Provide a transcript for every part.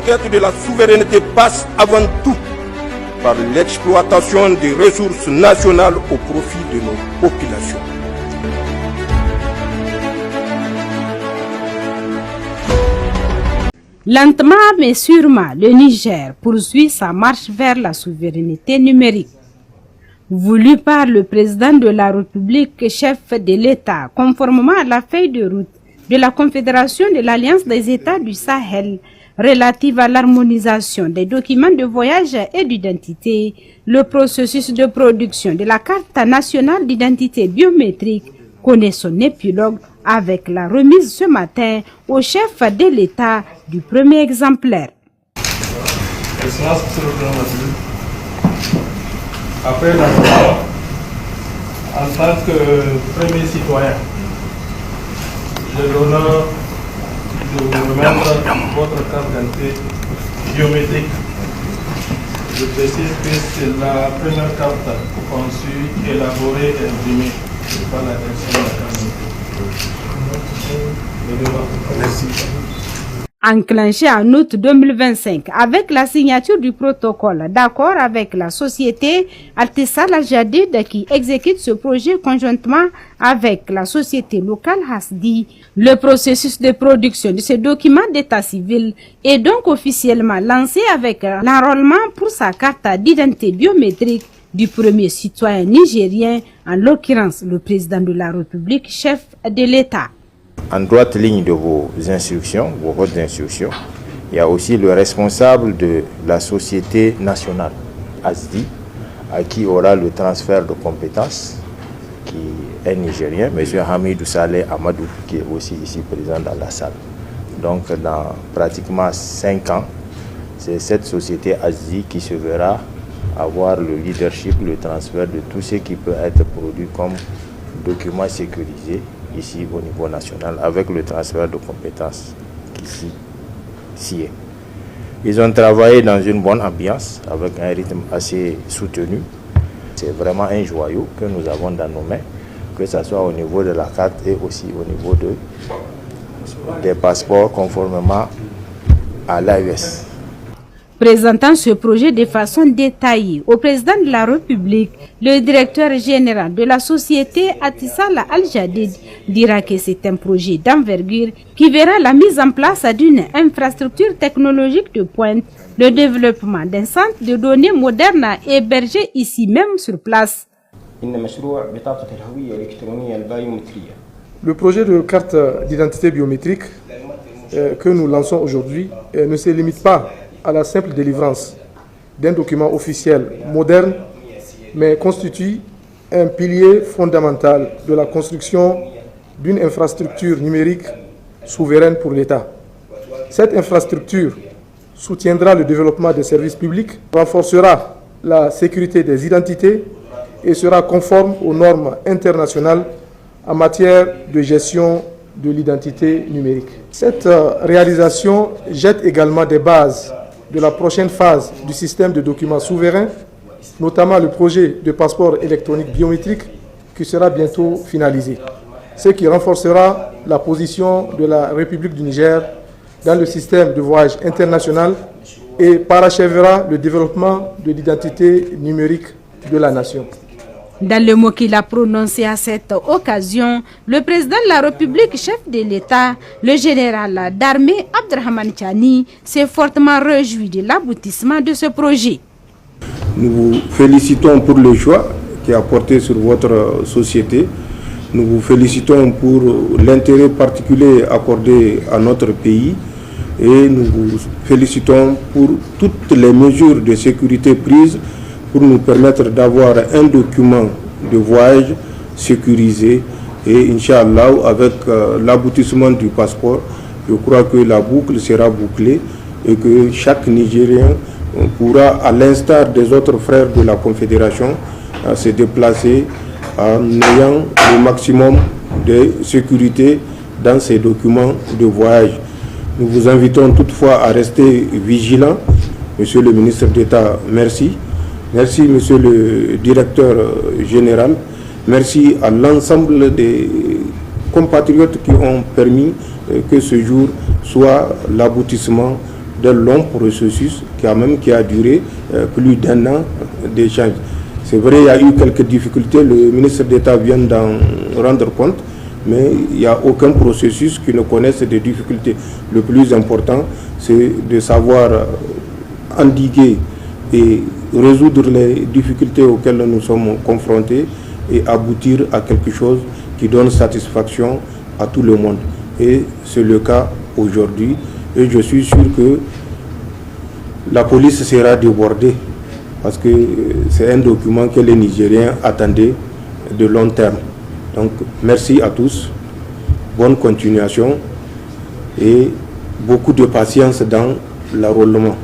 conquête de la souveraineté passe avant tout par l'exploitation des ressources nationales au profit de nos populations. Lentement mais sûrement, le Niger poursuit sa marche vers la souveraineté numérique. Voulu par le président de la République, chef de l'État, conformément à la feuille de route de la Confédération de l'Alliance des États du Sahel relative à l'harmonisation des documents de voyage et d'identité, le processus de production de la carte nationale d'identité biométrique connaît son épilogue avec la remise ce matin au chef de l'État du premier exemplaire. Après l'accord, en tant que premier citoyen, j'ai l'honneur de vous remettre votre carte d'identité biométrique. Je précise que c'est la première carte conçue, élaborée et imprimée par la direction de la carte d'identité. Merci. Enclenché en août 2025 avec la signature du protocole d'accord avec la société Altessal Al-Jadid qui exécute ce projet conjointement avec la société locale Hasdi. Le processus de production de ce document d'état civil est donc officiellement lancé avec l'enrôlement pour sa carte d'identité biométrique du premier citoyen nigérien, en l'occurrence le président de la République, chef de l'État. En droite ligne de vos instructions, vos votes d'instruction, il y a aussi le responsable de la société nationale, ASDI, à qui aura le transfert de compétences, qui est nigérien, M. Hamidou Saleh Amadou, qui est aussi ici présent dans la salle. Donc dans pratiquement 5 ans, c'est cette société ASDI qui se verra avoir le leadership, le transfert de tout ce qui peut être produit comme document sécurisé ici au niveau national, avec le transfert de compétences qui s'y est. Ils ont travaillé dans une bonne ambiance, avec un rythme assez soutenu. C'est vraiment un joyau que nous avons dans nos mains, que ce soit au niveau de la carte et aussi au niveau des passeports conformément à l'AES. Présentant ce projet de façon détaillée au président de la République, le directeur général de la société Altessal Al-Jadid dira que c'est un projet d'envergure qui verra la mise en place d'une infrastructure technologique de pointe, le développement d'un centre de données moderne hébergé ici même sur place. Le projet de carte d'identité biométrique que nous lançons aujourd'hui ne se limite pas à la simple délivrance d'un document officiel moderne, mais constitue un pilier fondamental de la construction d'une infrastructure numérique souveraine pour l'État. Cette infrastructure soutiendra le développement des services publics, renforcera la sécurité des identités et sera conforme aux normes internationales en matière de gestion de l'identité numérique. Cette réalisation jette également des bases de la prochaine phase du système de documents souverains, notamment le projet de passeport électronique biométrique qui sera bientôt finalisé, ce qui renforcera la position de la République du Niger dans le système de voyage international et parachèvera le développement de l'identité numérique de la nation. Dans le mot qu'il a prononcé à cette occasion, le président de la République, chef de l'État, le général d'armée Abdrahman Chani, s'est fortement réjoui de l'aboutissement de ce projet. Nous vous félicitons pour le choix qui a porté sur votre société. Nous vous félicitons pour l'intérêt particulier accordé à notre pays et nous vous félicitons pour toutes les mesures de sécurité prises pour nous permettre d'avoir un document de voyage sécurisé et Inch'Allah, avec l'aboutissement du passeport, je crois que la boucle sera bouclée et que chaque Nigérien pourra, à l'instar des autres frères de la Confédération, se déplacer en ayant le maximum de sécurité dans ces documents de voyage. Nous vous invitons toutefois à rester vigilants. Monsieur le ministre d'État, merci. Merci, monsieur le directeur général. Merci à l'ensemble des compatriotes qui ont permis que ce jour soit l'aboutissement d'un long processus qui a duré plus d'1 an d'échange. C'est vrai, il y a eu quelques difficultés, le ministre d'État vient d'en rendre compte, mais il n'y a aucun processus qui ne connaisse des difficultés. Le plus important, c'est de savoir endiguer et résoudre les difficultés auxquelles nous sommes confrontés et aboutir à quelque chose qui donne satisfaction à tout le monde. Et c'est le cas aujourd'hui. Et je suis sûr que la police sera débordée parce que c'est un document que les Nigériens attendaient de long terme. Donc merci à tous, bonne continuation et beaucoup de patience dans l'enrôlement.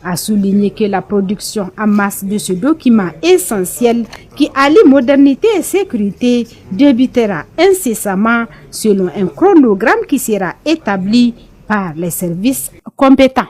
A souligné que la production en masse de ce document essentiel qui allie modernité et sécurité débutera incessamment selon un chronogramme qui sera établi par les services compétents.